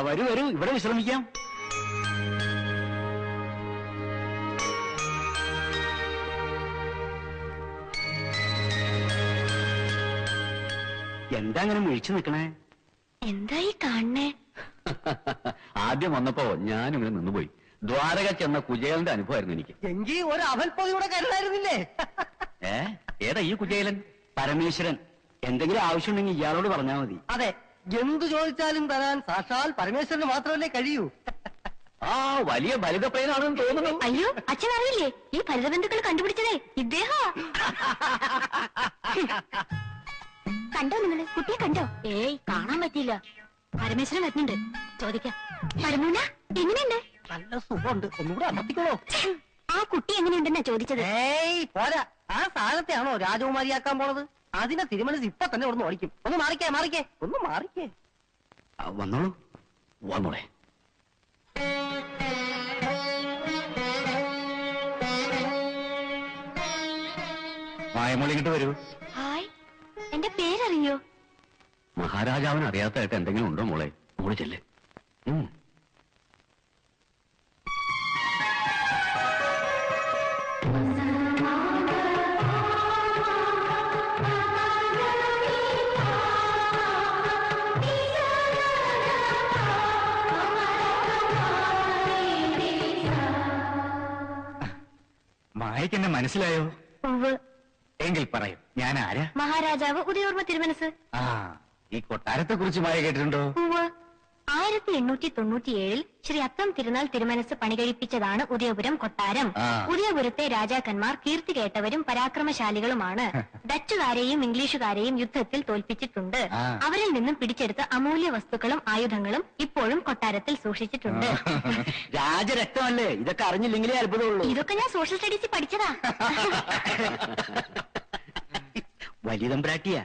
വരൂ വരൂ, ഇവിടെ വിശ്രമിക്കാം. എന്താ അങ്ങനെ മിഴിച്ചു നിൽക്കണേ? എന്തായി കാണണേ? ആദ്യം വന്നപ്പോ ഞാനും ഇങ്ങനെ നിന്നുപോയി. ദ്വാരക ചെന്ന കുചേലന്റെ അനുഭവമായിരുന്നു എനിക്ക്. എങ്കിൽ ഒരു അവൽപ്പൊതിയുടെ കരുതായിരുന്നില്ലേ? ഏതാ ഈ കുചേലൻ? പരമേശ്വരൻ. എന്തെങ്കിലും ആവശ്യമുണ്ടെങ്കിൽ ഇയാളോട് പറഞ്ഞാൽ മതി. അതെ, എന്തു ചോദിച്ചാലും തരാൻ സാക്ഷാൽ പരമേശ്വരന് മാത്രമല്ലേ കഴിയൂ. വലിയ ഫലിതപ്രയനാണെന്ന് തോന്നുന്നു. അയ്യോ, അച്ഛൻ അറിയില്ലേ ഈ ഫലിതബന്ധുക്കൾ കണ്ടുപിടിച്ചതേ ഇദ്ദേഹം. കണ്ടോ നിങ്ങള്? കുട്ടിയെ കണ്ടോ? ഏയ്, കാണാൻ പറ്റിയില്ല. പരമേശ്വരൻ വരുന്നുണ്ട്, ചോദിക്കാം. പരമൂല എങ്ങനെയുണ്ട്? നല്ല സുഖമുണ്ട്, ഒന്നുകൂടെ അമർത്തിക്കോളൂ. ആ കുട്ടി എങ്ങനെയുണ്ടെന്നാ ചോദിച്ചത്. ഏയ് പോരാ, ആ സാധനത്തെയാണോ രാജകുമാരിയാക്കാൻ പോണത്? അതിനെ തിരുമനസ് ഇപ്പൊ തന്നെ ഒന്ന് ഓടിക്കും. ഒന്ന് മാറിക്കേ, ഒന്ന് മാറിക്കേ. വന്നോളൂ, വന്നോളെ. മായമോളി ഇങ്ങോട്ട് വരൂ. ഹായ്, എന്റെ പേരറിയോ? മഹാരാജാവിന് അറിയാത്തതായിട്ട് എന്തെങ്കിലും ഉണ്ടോ മോളെ? മോള് ചെല്ലേ. മായക്ക് എന്നെ മനസ്സിലായോ? എങ്കിൽ പറയും, ഞാൻ ആരാ? മഹാരാജാവ് ഉദയവർമ്മ തിരുമനസ്. ഈ കൊട്ടാരത്തെ കുറിച്ച് മായ കേട്ടിട്ടുണ്ടോ? 1897 ശ്രീ അത്തം തിരുനാൾ തിരുമനസ് പണികഴിപ്പിച്ചതാണ് ഉദയപുരം കൊട്ടാരം. ഉദയപുരത്തെ രാജാക്കന്മാർ കീർത്തി കേട്ടവരും പരാക്രമശാലികളുമാണ്. ഡച്ചുകാരെയും ഇംഗ്ലീഷുകാരെയും യുദ്ധത്തിൽ തോൽപ്പിച്ചിട്ടുണ്ട്. അവരിൽ നിന്നും പിടിച്ചെടുത്ത അമൂല്യ വസ്തുക്കളും ആയുധങ്ങളും ഇപ്പോഴും കൊട്ടാരത്തിൽ സൂക്ഷിച്ചിട്ടുണ്ട്. രാജരക്തമല്ലേ, ഇതൊക്കെ അറിഞ്ഞില്ലെങ്കിലേ അത്ഭുതമുള്ളൂ. ഇതൊക്കെ ഞാൻ സോഷ്യൽ സ്റ്റഡീസിൽ പഠിച്ചതാ. വലിയ തമ്പ്രാട്ടിയാ.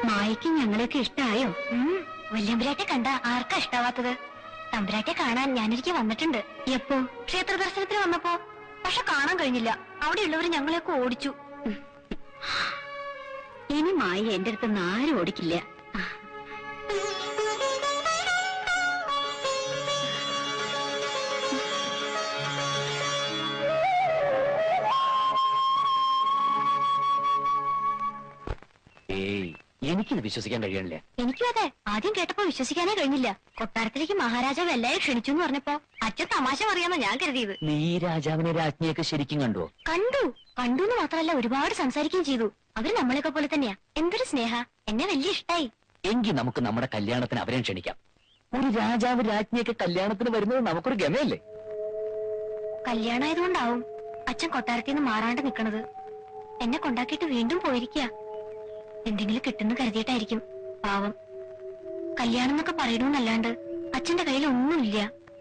മായയ്ക്ക് ഞങ്ങളെയൊക്കെ ഇഷ്ടമായോ? വല്യമ്പരാട്ടെ കണ്ട ആർക്കാ ഇഷ്ടാവാത്തത്? തമ്പുരാട്ടെ കാണാൻ ഞാനൊരിക്കൽ വന്നിട്ടുണ്ട്. എപ്പോ? ക്ഷേത്ര ദർശനത്തിന് വന്നപ്പോ. പക്ഷെ കാണാൻ കഴിഞ്ഞില്ല, അവിടെയുള്ളവര് ഞങ്ങളെയൊക്കെ ഓടിച്ചു. ഇനി മായ എന്റെ അടുത്തൊന്നും ആരും ഓടിക്കില്ല. എനിക്കിത് വിശ്വസിക്കാൻ കഴിയണില്ല. എനിക്കും അതെ, ആദ്യം കേട്ടപ്പോ വിശ്വസിക്കാനേ കഴിഞ്ഞില്ല. കൊട്ടാരത്തിലേക്ക് മഹാരാജാവ് എല്ലാവരും ക്ഷണിച്ചു എന്ന് പറഞ്ഞപ്പോ അച്ഛൻ തമാശ പറയാന്നാ ഞാൻ കരുതിയത്. നീ രാജാവിനെ രാജ്ഞിയൊക്കെ ശരിക്കും കണ്ടോ? കണ്ടു എന്ന് മാത്രമല്ല, ഒരുപാട് സംസാരിക്കുകയും ചെയ്തു. അവര് നമ്മളെയൊക്കെ പോലെ തന്നെയാ. എന്തൊരു സ്നേഹ, എന്നെ വലിയ ഇഷ്ടായി. എങ്കിൽ നമുക്ക് നമ്മുടെ കല്യാണത്തിന് അവരെ ക്ഷണിക്കാം. ഒരു രാജാവ് രാജ്ഞിയൊക്കെ കല്യാണത്തിന് വരുന്നത് നമുക്കൊരു ഗമയല്ലേ? കല്യാണമായതുകൊണ്ടാവും അച്ഛൻ കൊട്ടാരത്തിൽ നിന്ന് മാറാണ്ട് നിക്കണത്. എന്നെ കൊണ്ടാക്കിയിട്ട് വീണ്ടും പോയിരിക്കുക. എന്തെങ്കിലും കിട്ടുന്ന കരുതിയിട്ടായിരിക്കും. പാവം. കല്യാണം എന്നൊക്കെ പറയണമെന്നല്ലാണ്ട് അച്ഛന്റെ കയ്യിൽ ഒന്നുമില്ല.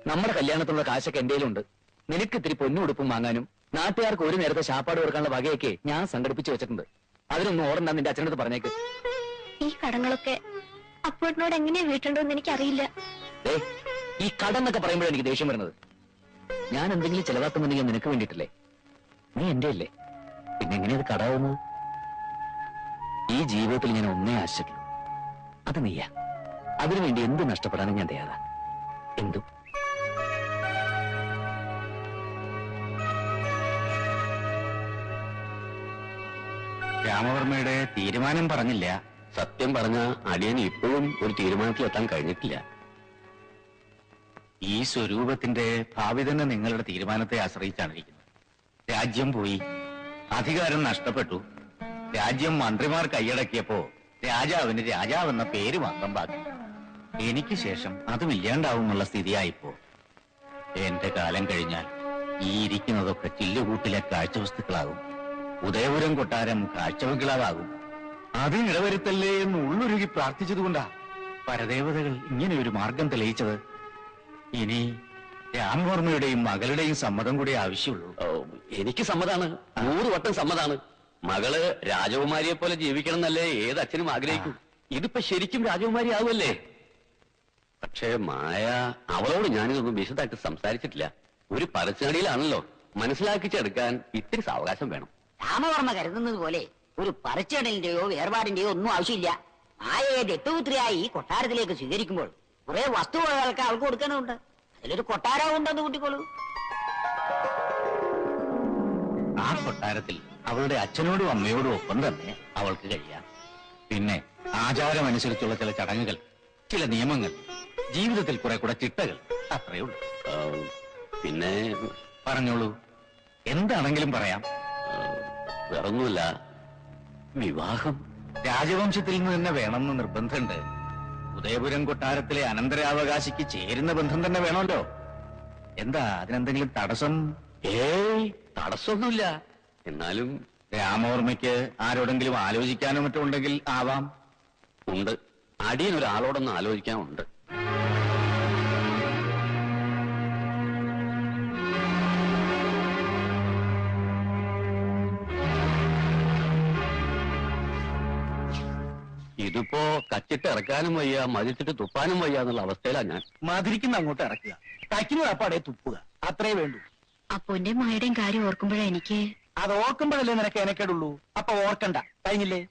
നമ്മുടെ കല്യാണത്തിനുള്ള കാശൊക്കെ എന്റെ കയ്യിലുണ്ട്. നിനക്ക് ഇത്തിരി പൊന്നുടുപ്പും വാങ്ങാനും നാട്ടുകാർക്ക് ഒരു നേരത്തെ ശാപ്പാട് കൊടുക്കാനുള്ള വകയൊക്കെ ഞാൻ സംഘടിപ്പിച്ചു വെച്ചിട്ടുണ്ട്. അതിനൊന്നും ഓടണ്ട, നിന്റെ അച്ഛനടുത്ത് പറഞ്ഞേക്ക്. ഈ കടങ്ങളൊക്കെ അപ്പോട്ടിനോട് എങ്ങനെയാ വീട്ടുണ്ടോന്ന് എനിക്കറിയില്ല. ഈ കടന്നൊക്കെ പറയുമ്പോഴാണ് എനിക്ക് ദേഷ്യം വരുന്നത്. ഞാൻ എന്തെങ്കിലും ചെലവാക്കുന്നുണ്ടെങ്കിൽ നിനക്ക് വേണ്ടിയിട്ടല്ലേ? നീ എന്റെ അല്ലേ, പിന്നെ എങ്ങനെയത് കടാവുന്നത്? ഈ ജീവിതത്തിൽ ഞാൻ ഒന്നേ ആശിക്കുള്ളൂ, അത് നീയാ. അതിനുവേണ്ടി എന്ത് നഷ്ടപ്പെടാനും ഞാൻ തയ്യാറാ. എന്തും. രാമവർമ്മയുടെ തീരുമാനം പറഞ്ഞില്ല. സത്യം പറഞ്ഞ അടിയന് ഇപ്പോഴും ഒരു തീരുമാനത്തിലെത്താൻ കഴിഞ്ഞിട്ടില്ല. ഈ സ്വരൂപത്തിന്റെ ഭാവി തന്നെ നിങ്ങളുടെ തീരുമാനത്തെ ആശ്രയിച്ചാണ് ഇരിക്കുന്നത്. രാജ്യം പോയി, അധികാരം നഷ്ടപ്പെട്ടു. രാജ്യം മന്ത്രിമാർ കൈയടക്കിയപ്പോ രാജാവിന് രാജാവെന്ന പേര് മാത്രം ബാക്കി. എനിക്ക് ശേഷം അതും ഇല്ലാണ്ടാവുന്നുള്ള സ്ഥിതിയായിപ്പോ. എന്റെ കാലം കഴിഞ്ഞാൽ ഈ ഇരിക്കുന്നതൊക്കെ ചില്ലുകൂട്ടിലെ കാഴ്ചവസ്തുക്കളാകും. ഉദയപുരം കൊട്ടാരം കാഴ്ചവെങ്കിളാകും. അതിനിടവരുത്തല്ലേ എന്ന് ഉള്ളുരുകി പ്രാർത്ഥിച്ചതുകൊണ്ടാ പരദേവതകൾ ഇങ്ങനെ ഒരു മാർഗം തെളിയിച്ചത്. ഇനി രാമവർമ്മയുടെയും മകളുടെയും സമ്മതം കൂടി ആവശ്യമുള്ളൂ. എനിക്ക് സമ്മതാണ്, 100 വട്ടം സമ്മതാണ്. മകള് രാജകുമാരിയെ പോലെ ജീവിക്കണം എന്നല്ലേ ഏത് അച്ഛനും ആഗ്രഹിക്കും. ഇതിപ്പോ ശരിക്കും രാജകുമാരി ആവുമല്ലേ? പക്ഷേ മായ, അവളോട് ഞാനിതൊന്നും വിശദമായിട്ട് സംസാരിച്ചിട്ടില്ല. ഒരു പരസ്യടിയിലാണല്ലോ. മനസ്സിലാക്കിച്ചെടുക്കാൻ ഇത്തിരി സാവകാശം വേണം. രാമവർമ്മ കരുതുന്നത് പോലെ ഒരു പറിച്ചിടലിന്റെയോ വേർപാടിന്റെയോ ഒന്നും ആവശ്യമില്ല. മായയെ ദത്തുപുത്രിയായി ഈ കൊട്ടാരത്തിലേക്ക് സ്വീകരിക്കുമ്പോൾ കുറെ വസ്തുവകൾക്ക് അവൾക്ക് കൊടുക്കാനുണ്ട്. അതിലൊരു കൊട്ടാരവും ഉണ്ടെന്ന് കൂട്ടിക്കോളൂ. ആ കൊട്ടാരത്തിൽ അവളുടെ അച്ഛനോടും അമ്മയോടും ഒപ്പം തന്നെ അവൾക്ക് കഴിയാം. പിന്നെ ആചാരമനുസരിച്ചുള്ള ചില ചടങ്ങുകൾ, ചില നിയമങ്ങൾ, ജീവിതത്തിൽ കുറെ കൂടെ ചിട്ടകൾ, അത്രയേ ഉള്ളൂ. പിന്നെ പറഞ്ഞോളൂ, എന്താണെങ്കിലും പറയാം. വേറൊന്നുമില്ല, വിവാഹം രാജവംശത്തിൽ നിന്ന് തന്നെ വേണമെന്ന് നിർബന്ധമുണ്ട്. ഉദയപുരം കൊട്ടാരത്തിലെ അനന്തരാവകാശിക്ക് ചേരുന്ന ബന്ധം തന്നെ വേണമല്ലോ. എന്താ അതിനെന്തെങ്കിലും തടസ്സം? ഏയ്, തടസ്സമൊന്നുമില്ല. എന്നാലും രാമവർമ്മയ്ക്ക് ആരോടെങ്കിലും ആലോചിക്കാനോ മറ്റോ ഉണ്ടെങ്കിൽ ആവാം. ഉണ്ട്, അടിയനൊരാളോടൊന്ന് ആലോചിക്കാനുണ്ട്. ഇതിപ്പോ കച്ചിട്ട് ഇറക്കാനും വയ്യ, മതിച്ചിട്ട് തുപ്പാനും വയ്യ എന്നുള്ള അവസ്ഥയിലാണ് ഞാൻ. മതിരിക്കുന്ന അങ്ങോട്ട് ഇറക്കുക, തയ്ക്കുന്ന അപ്പാടെ തുപ്പുക, അത്രേ വേണ്ടൂ. അപ്പൊന്റെ മായുടെയും കാര്യം ഓർക്കുമ്പോഴാ എനിക്ക്. അത് ഓർക്കുമ്പോഴല്ലേ നിനക്ക് എനക്കേടുള്ളൂ. അപ്പൊ ഓർക്കണ്ട, കഴിഞ്ഞില്ലേ?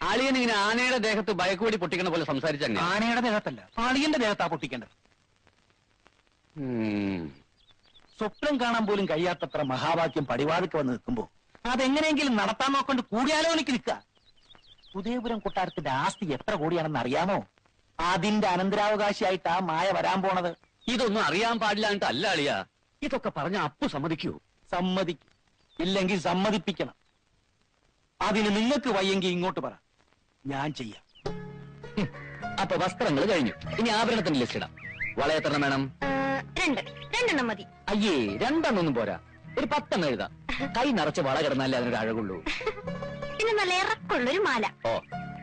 അളിയൻ ഇങ്ങനെ ആനയുടെ ദേഹത്ത് ബയക്കുവടി പൊട്ടിക്കണ പോലെ സംസാരിച്ച ആനയുടെ ദേഹത്തല്ല, അളിയന്റെ ദേഹത്താ പൊട്ടിക്കേണ്ടത്. സ്വപ്നം കാണാൻ പോലും കഴിയാത്തത്ര മഹാവാക്യം പടിവാതിക്ക് വന്ന് നിൽക്കുമ്പോ അതെങ്ങനെയെങ്കിലും നടത്താൻ നോക്കൊണ്ട് കൂടിയാലോചനയ്ക്ക് നിൽക്കുക. ഉദയപുരം കൊട്ടാരത്തിന്റെ ആസ്തി എത്ര കോടിയാണെന്ന് അറിയാമോ? അതിന്റെ അനന്തരാവകാശിയായിട്ട് ആ മായ വരാൻ പോണത്. ഇതൊന്നും അറിയാൻ പാടില്ലാഞ്ഞിട്ടല്ല അളിയ. ഇതൊക്കെ പറഞ്ഞ അപ്പു സമ്മതിക്കൂ? സമ്മതിക്കും, ഇല്ലെങ്കിൽ സമ്മതിപ്പിക്കണം. അതിന് നിങ്ങൾക്ക് വയ്യെങ്കിൽ ഇങ്ങോട്ട് പറ, ഞാൻ ചെയ്യാം. അപ്പൊ വസ്ത്രങ്ങൾ കഴിഞ്ഞു, ഇനി ആഭരണത്തിന്റെ ലിസ്റ്റ് ഇടാം. വളയെത്രണം വേണം? രണ്ടെണ്ണം മതി. അയ്യേ, രണ്ടെണ്ണൊന്നും പോരാ, ഒരു 10 എഴുതാം. കൈ നിറച്ച് വള കിടന്നാലേ അതിനൊരു അഴകുള്ളൂ. പിന്നെ നല്ല ഇറക്കുള്ളൊരു മാല, ഓ,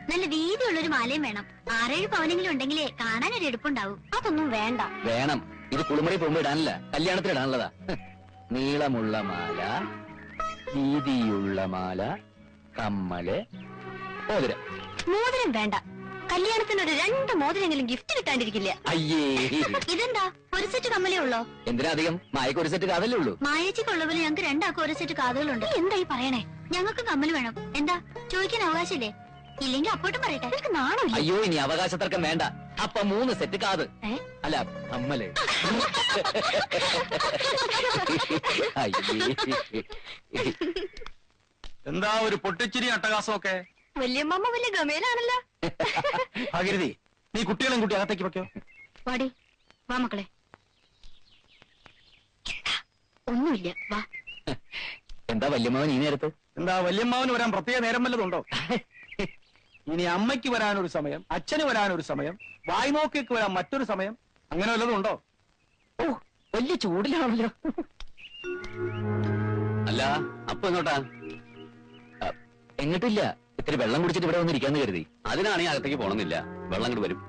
നല്ല വീതിയുള്ളൊരു മാലയും വേണം. 6-7 പവനെങ്കിലും ഉണ്ടെങ്കിലേ കാണാനൊരു എടുപ്പുണ്ടാവും. അതൊന്നും വേണ്ട. വേണം. ഇത് കുളിമുറി പോകുമ്പോ ഇടാനല്ല, കല്യാണത്തിന് ഇടാനുള്ളതാ. നീളമുള്ള മാല, വീതിയുള്ള മാല, കമ്മല്, മോതിരം. മോതിരം വേണ്ട. കല്യാണത്തിന് ഒരു 2 മോതിരെങ്കിലും ഗിഫ്റ്റ് കിട്ടാണ്ടിരിക്കില്ല. അയ്യേ, ഇതെന്താ, ഒരു സെറ്റ് കമ്മലേ ഉള്ളോ? എന്തിനാ അധികം? മായക്ക് ഒരു സെറ്റ് കാതല്ലേ ഉള്ളൂ. മായച്ചിക്കുള്ള പോലെ ഞങ്ങൾക്ക് 2 ഒരു സെറ്റ് കാതുകളുണ്ട്. എന്തായി പറയണേ? ഞങ്ങൾക്ക് കമ്മല് വേണം. എന്താ, ചോദിക്കാൻ അവകാശമില്ലേ? ഇല്ലെങ്കിൽ അപ്പോട്ടും പറയട്ടെ. എനിക്ക് നാണമില്ല. അയ്യോ, ഇനി അവകാശത്തർക്കം വേണ്ട. അപ്പൊ 3 സെറ്റ് കാത്, അല്ല കമ്മല്. എന്താ ഒരു പൊട്ടിച്ചിരി അട്ടകാസമൊക്കെ? വല്യമ്മ വലിയ ഗമയിലാണല്ലോ. ഭഗീരഥി, നീ കുട്ടികളും കുട്ടി അകത്തേക്ക് വെക്കോ. വാടി, വാ മക്കളെ. ഒന്നുമില്ല, വാ. എന്താ വല്യമ്മവൻ ഈ നേരത്ത്? എന്താ വല്യമ്മാവന് വരാൻ പ്രത്യേക നേരം വല്ലതുണ്ടോ? ഇനി അമ്മയ്ക്ക് വരാനൊരു സമയം, അച്ഛന് വരാനൊരു സമയം, വായ്നോക്കിക്ക് വരാൻ മറ്റൊരു സമയം, അങ്ങനെ വല്ലതും ഉണ്ടോ? ഓ, വലിയ ചൂടിലാണല്ലോ. അല്ല, അപ്പൊ എങ്ങോട്ടാ? എങ്ങോട്ടില്ല, ഇത്തിരി വെള്ളം കുടിച്ചിട്ട് ഇവിടെ വന്നിരിക്കാന്ന് കരുതി. അതിനാണെങ്കിൽ അകത്തേക്ക് പോണമെന്നില്ല, വെള്ളം ഇങ്ങോട്ട് വരും.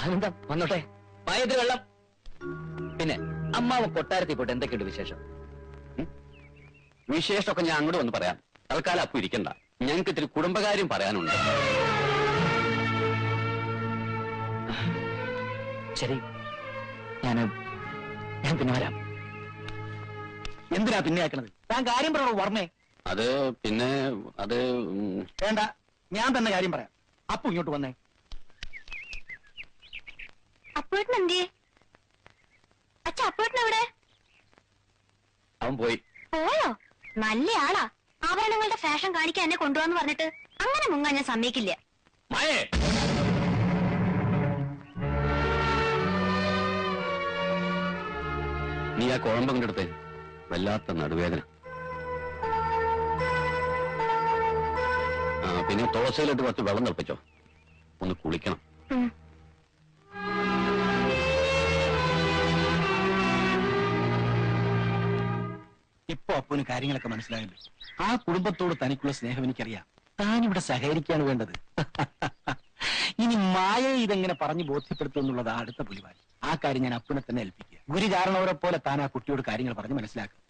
അതെന്താ, വന്നോട്ടെ. പായത്തിന് വെള്ളം. പിന്നെ അമ്മാവൻ കൊട്ടാരത്തിൽ പോയിട്ട് എന്തൊക്കെയുണ്ട് വിശേഷം? വിശേഷമൊക്കെ ഞാൻ അങ്ങോട്ട് വന്ന് പറയാം. തൽക്കാലം അപ്പൊ ഇരിക്കണ്ട, ഞങ്ങൾക്ക് ഇത്തിരി കുടുംബകാര്യം പറയാനുണ്ട്. ശരി, ഞാൻ പിന്നെ വരാം. എന്തിനാ പിന്നെ ആക്കണത്? താൻ കാര്യം പറയണോ വർമ്മേ? അത് പിന്നെ അത് വേണ്ട, ഞാൻ തന്നെ കാര്യം പറയാം. അപ്പു ഇങ്ങോട്ട് വന്നേ. അപ്പോട്ടിന് എന്തിയേ? അച്ഛ, അപ്പോട്ടിന് എവിടെ? അവൻ പോയി. പോയോ? നല്ല ആളാ. ആഭരണങ്ങളുടെ ഫാഷൻ കാണിക്കാൻ എന്നെ കൊണ്ടുപോവാന്ന് പറഞ്ഞിട്ട് അങ്ങനെ മുങ്ങാൻ ഞാൻ സമ്മതിക്കില്ല. മായേ, നീ ആ കുഴമ്പം എടുത്തേ. വല്ലാത്ത നടുവേദന. പിന്നെ തുളസിയിലിട്ട് കുറച്ച് വെള്ളം തിളപ്പിച്ചോ, ഒന്ന് കുളിക്കണം. ഇപ്പൊ അപ്പുവിന് കാര്യങ്ങളൊക്കെ മനസ്സിലായല്ലോ. ആ കുടുംബത്തോട് തനിക്കുള്ള സ്നേഹം എനിക്കറിയാം. താനിവിടെ സഹകരിക്കാണ് വേണ്ടത്. ഇനി മായയെ ഇതെങ്ങനെ പറഞ്ഞു ബോധ്യപ്പെടുത്തുമെന്നുള്ളത് അടുത്ത പുലിവാലി. ആ കാര്യം ഞാൻ അപ്പുവിനെ തന്നെ ഏൽപ്പിക്കുക. ഗുരു കാരണവരെ പോലെ താൻ ആ കുട്ടിയോട് കാര്യങ്ങൾ പറഞ്ഞ് മനസ്സിലാക്കും.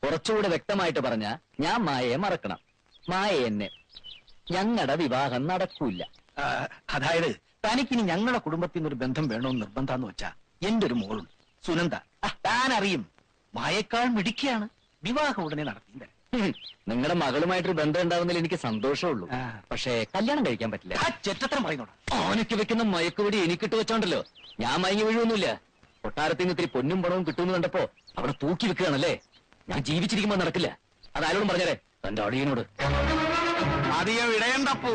കുറച്ചുകൂടെ വ്യക്തമായിട്ട് പറഞ്ഞ ഞാൻ മായയെ മറക്കണം, മായ എന്നെ. ഞങ്ങളുടെ വിവാഹം നടക്കൂല. അതായത് തനിക്കിനി ഞങ്ങളുടെ കുടുംബത്തിൽ നിന്നൊരു ബന്ധം വേണമെന്ന് നിർബന്ധമെന്ന് വെച്ചാ എന്റെ ഒരു മോളുണ്ട്, സുനന്ദ. താൻ അറിയും, മായേക്കാൾ മിടുക്കിയാണ്. വിവാഹം ഉടനെ നടത്തി. നിങ്ങളുടെ മകളുമായിട്ടൊരു ബന്ധം ഉണ്ടാവുന്നതിൽ എനിക്ക് സന്തോഷമുള്ളൂ. പക്ഷേ കല്യാണം കഴിക്കാൻ പറ്റില്ല. ആ ചെറ്റത്തരം പറയുന്നോടാ. ഓനയ്ക്ക് വെക്കുന്ന മയക്കുപൊടി എനിക്കിട്ട് വെച്ചോണ്ടല്ലോ ഞാൻ മയങ്ങി വീഴുവൊന്നുമില്ല. കൊട്ടാരത്തിൽ നിന്ന് ഇത്തിരി പൊന്നും പണവും കിട്ടുമെന്ന് കണ്ടപ്പോ അവിടെ തൂക്കി വെക്കുകയാണല്ലേ. ഞാൻ ജീവിച്ചിരിക്കുമ്പോ നടക്കില്ല. അതാരോടും പറഞ്ഞേ, തന്റെ അടിയനോട്. അധികം ഇടയണ്ടപ്പൂ.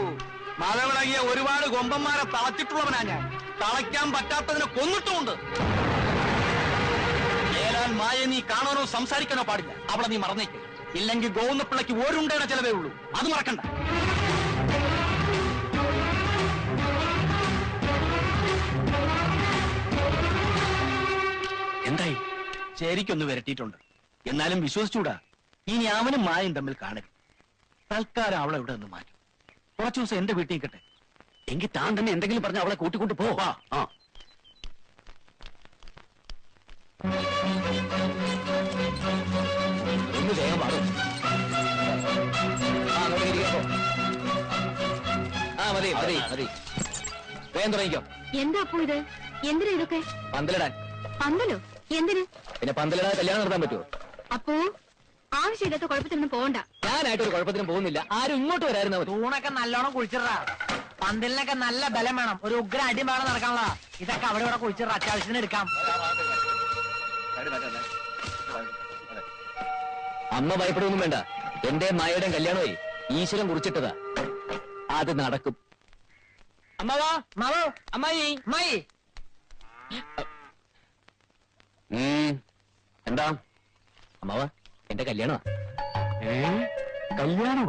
മലവിളകിയ ഒരുപാട് കൊമ്പന്മാരെ തളച്ചിട്ടുള്ളവനാ ഞാൻ. തളയ്ക്കാൻ പറ്റാത്തതിനെ കൊന്നിട്ടുമുണ്ട്. ഏലാൽ മായ നീ കാണാനോ സംസാരിക്കാനോ പാടില്ല. അവളെ നീ മറന്നേക്ക്. ഇല്ലെങ്കിൽ ഗോവുന്നപ്പിള്ളയ്ക്ക് ഒരുണ്ടയുടെ ചെലവേ ഉള്ളൂ. അത് മറക്കണ്ട. എന്തായി? ശരിക്കൊന്ന് വരട്ടിയിട്ടുണ്ട്. എന്നാലും വിശ്വസിച്ചൂടാ. ഇനി അവനും മായും തമ്മിൽ കാണരുത്. തൽക്കാലം അവളെ ഇവിടെ നിന്ന് മാറ്റും. കുറച്ചു ദിവസം എന്റെ വീട്ടിൽ നിൽക്കട്ടെ. എങ്കിൽ താൻ തന്നെ എന്തെങ്കിലും പറഞ്ഞ അവളെ കൂട്ടിക്കൊണ്ട് പോവാ. ഒന്ന് വേഗം മാറും. മതി മതി മതി. വേഗം തുടങ്ങിക്കോ. എന്താ അപ്പോ ഇത്? എന്തിനാ ഇതൊക്കെ? പന്തലിടാൻ. പന്തലോ? എന്തിന്? പിന്നെ പന്തലിടാതെ കല്യാണം നടത്താൻ പറ്റുമോ? അപ്പോ ആവശ്യമില്ലാത്ത കുഴപ്പത്തിനൊന്നും പോകണ്ട. ഞാനായിട്ടൊരു കുഴപ്പത്തിനും പോകുന്നില്ല. ആരും ഇങ്ങോട്ട് വരായിരുന്ന മതി. തൂണൊക്കെ നല്ലോണം കുഴിച്ചിടാ. പന്തലിനൊക്കെ നല്ല ബലം വേണം. ഒരു ഉഗ്ര അടിമാണം നടക്കാനുള്ള. ഇതൊക്കെ അവിടെ ഇവിടെ കുഴിച്ചിട. അത്യാവശ്യത്തിന് എടുക്കാം. അമ്മ ഭയപ്പെടുകയൊന്നും വേണ്ട. എന്റെ മായയുടെയും കല്യാണമായി ഈശ്വരൻ കുറിച്ചിട്ടതാ. അത് നടക്കും. അമ്മാവാ, മാവോ, അമ്മായി, അമ്മായി. എന്താ അമ്മാവ? എന്റെ കല്യാണമാ. കല്യാണോ?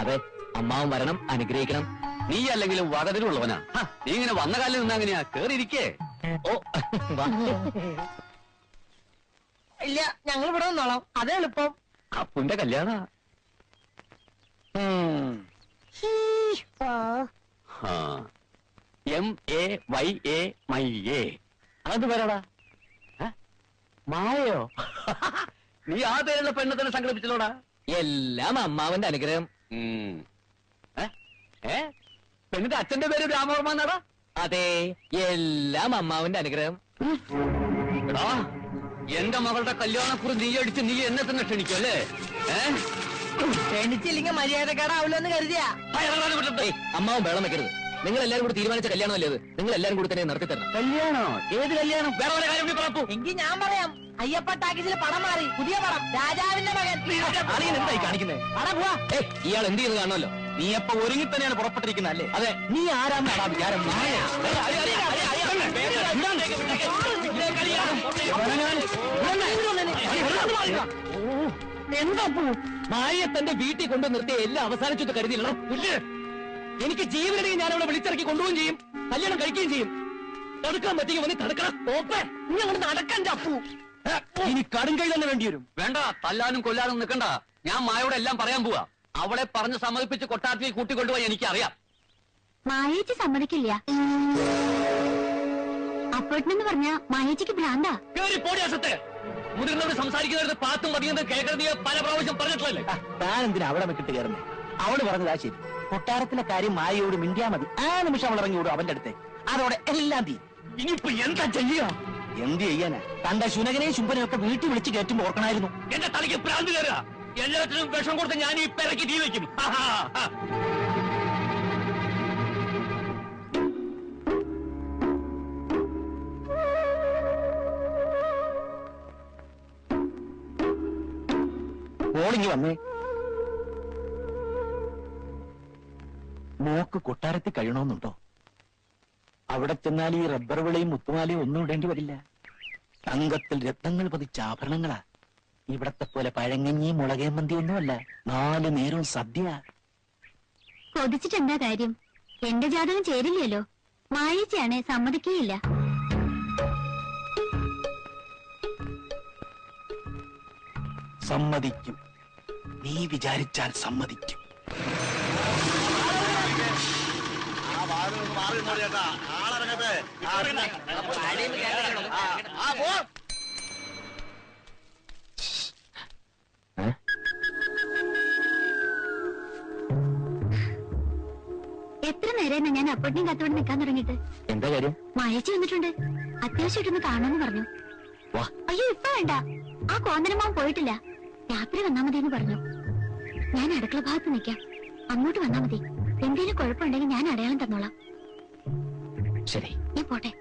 അതെ, അമ്മാവൻ വരണം, അനുഗ്രഹിക്കണം. നീ അല്ലെങ്കിലും വകതിലുള്ളവനാ. നീ ഇങ്ങനെ വന്ന കാലിൽ നിന്നാ അങ്ങനെയാ. കേറിയിരിക്കേ. ഓ ഇല്ല, ഞങ്ങൾ ഇവിടെ നിന്നോളാം. അതേ എളുപ്പം. അപ്പുന്റെ കല്യാണ. MAYA മയ്യേ. അത് വരടാ. മായയോ? നീ ആ പേരുള്ള പെണ്ണെ തന്നെ സംഘടിപ്പിച്ചല്ലോടാ. എല്ലാം അമ്മാവന്റെ അനുഗ്രഹം. പെണ്ണിന്റെ അച്ഛന്റെ പേര് രാമവർമ്മ എന്നാടാ? അതെ, എല്ലാം അമ്മാവന്റെ അനുഗ്രഹം. എടാ, എന്റെ മകളുടെ കല്യാണക്കുറി നീ അടിച്ച് നീ എന്നെ തന്നെ ക്ഷണിക്കും അല്ലേ? ക്ഷണിച്ചില്ലെങ്കിൽ മര്യാദക്കേടാവില്ലോ എന്ന് കരുതിയാ. അമ്മാവൻ വെള്ളം വെക്കരുത്. നിങ്ങൾ എല്ലാരും കൂടി തീരുമാനിച്ച കല്യാണമല്ലേ അത്? നിങ്ങൾ എല്ലാരും കൂടി തന്നെ നടത്തി തരണം. കല്യാണോ? ഏത് കല്യാണം? വേറെ വല്ല കാര്യം കൂടി പറയൂ. എങ്കിൽ ഞാൻ പറയാം. അയ്യപ്പ ടാക്കീസിൽ പടം മാറി. പുതിയ പടം, രാജാവിന്റെ മകൻ. എന്തായി കാണിക്കുന്നത്? ഇയാൾ എന്ത് ചെയ്ത് കാണുമല്ലോ. നീ അപ്പൊ ഒരുങ്ങി തന്നെയാണ് പുറപ്പെട്ടിരിക്കുന്നത് അല്ലേ? അതെ. നീ ആരാന്നാടാ വിചാരം? എന്താ മായയെ തന്റെ വീട്ടിൽ കൊണ്ടു നിർത്തിയ എല്ലാം അവസാനിച്ചത് കരുതിയില്ലല്ലോ. എനിക്ക് ജീവനെങ്കിൽ ഞാൻ അവിടെ വിളിച്ചിറക്കി കൊണ്ടുപോവുകയും ചെയ്യും, കല്യാണം കഴിക്കുകയും ചെയ്യും. തടുക്കാൻ പറ്റിയ വന്ന് തടുക്കണം. നീ അങ്ങോട്ട് നടക്കണ്ട അപ്പു. ഇനി കടുങ്കൈ തന്നെ വേണ്ടി വരും. വേണ്ട, തല്ലാനും കൊല്ലാനും നിൽക്കണ്ട. ഞാൻ മായോട് എല്ലാം പറയാൻ പോവാ. അവളെ പറഞ്ഞ് സമ്മതിപ്പിച്ച് കൊട്ടാരത്തിൽ കൂട്ടിക്കൊണ്ടുപോയി എനിക്കറിയാം. മായേച്ചി സമ്മതിക്കില്ല. അപ്പോട്ടെന്ന് പറഞ്ഞ മായേച്ചിക്ക് ഭ്രാന്താ. കേറി പോടിയാസത്തെ. മുതിർന്നവർ സംസാരിക്കുന്നത് പാത്തും പതിയുന്നത് കേൾക്കുന്നത് പല പ്രാവശ്യം പറഞ്ഞിട്ടുള്ളല്ലേ. താൻ എന്തിനാ അവിടെ വെക്കിട്ട് കയറുന്നേ? അവള് പറഞ്ഞതാ ശരി. കൊട്ടാരത്തിലെ കാര്യം മായയോട് മിണ്ടിയാ മതി. ആ നിമിഷം അവൾ ഇറങ്ങി വിടും അവന്റെ അടുത്ത്. അതോടെ എല്ലാം തീരും. ഇനിയിപ്പോ എന്താ ചെയ്യുക? എന്ത് ചെയ്യാനാ? തന്റെ ശുനകനെയും ശുംഭനെയും ഒക്കെ വീട്ടിൽ വിളിച്ച് കയറ്റുമ്പോ ഓർക്കണായിരുന്നു. എന്റെ തലയ്ക്ക് ഭ്രാന്ത് കയറുക. എല്ലാത്തിനും വിഷം കൊടുത്ത് ഞാൻ ഈ പെരക്ക് തീ വയ്ക്കും. ഓളിങ്ങി വന്നേ. മോക്ക് കൊട്ടാരത്തിൽ കഴിയണമെന്നുണ്ടോ? അവിടെ ചെന്നാൽ ഈ റബ്ബർ വിളയും മുത്തുമാലയും ഒന്നും ഇടേണ്ടി വരില്ല. തങ്കത്തിൽ രത്നങ്ങൾ പതിച്ച ആഭരണങ്ങളാ. ഇവിടത്തെ പോലെ പഴങ്ങഞ്ഞി മുളകേമന്തി ഒന്നുമല്ല. 4 നേരവും സദ്യ. കൊതിച്ചിട്ട് എന്താ കാര്യം? എന്റെ ജാതകം ചേരില്ലല്ലോ. മായേച്ചിയാണെ സമ്മതിക്കുകയില്ല. സമ്മതിക്കും. നീ വിചാരിച്ചാൽ സമ്മതിക്കും. എത്ര നേരം ഞാൻ അപ്പോട്ടിനെയും കത്തോടെ നിൽക്കാൻ തുടങ്ങിയിട്ട്. എന്താ കാര്യം? മായേച്ചി വന്നിട്ടുണ്ട്. അത്യാവശ്യമായിട്ടൊന്ന് കാണുമെന്ന് പറഞ്ഞു. വാ. അയ്യോ ഇപ്പൊ വേണ്ട. ആ കോന്തനമാവൻ പോയിട്ടില്ല. രാത്രി വന്നാ മതി എന്ന് പറഞ്ഞു. ഞാൻ അടുക്കള ഭാഗത്ത് നിൽക്കാം. അങ്ങോട്ട് വന്നാ മതി. എന്തെങ്കിലും കുഴപ്പമുണ്ടെങ്കിൽ ഞാൻ അടയാളം തന്നോളാം. ശരി, നീ പോട്ടെ.